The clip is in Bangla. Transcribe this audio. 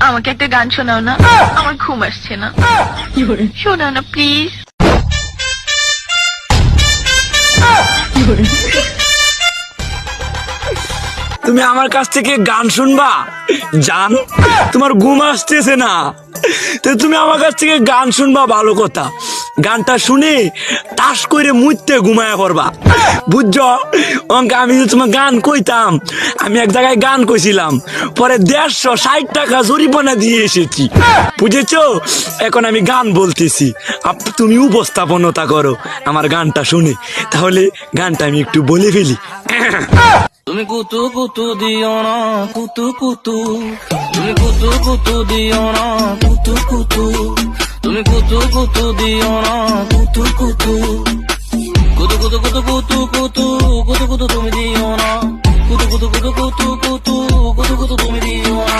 আমাকে একটা গান শোনাও না, আমার ঘুম আসছে না। শোনাও না প্লিজ। তুমি আমার কাছ থেকে গান শুনবা জান? তোমার ঘুম আসতেছে না তো তুমি আমার কাছ থেকে গান শুনবা, ভালো কথা। গানটা শুনে তাস করে মুইতে ঘুমায়া পড়বা, বুঝছো? অঙ্কে আমি যে তোমার গান কইতাম, আমি এক জায়গায় গান কইছিলাম, পরে 160 টাকা জরিমানা দিয়ে এসেছি, বুঝেছো? এখন আমি গান বলতেছি, তুমি উপস্থাপনতা করো আমার গানটা শুনে। তাহলে গানটা আমি একটু বলে ফেলি। তুমি কুতু কুতু দিও না কুতু কুতু, তুমি কুতু কুতু দিও না কুতু কুতু, তুমি কুতু কুতু দিও না কুতু কুতু, কুতু কুতু কুতু কুতু কুতু কুতু কুতু তুমি দিও না, কুতু কুতু কুতু কুতু কুতু কুতু কুতু তুমি দিও না।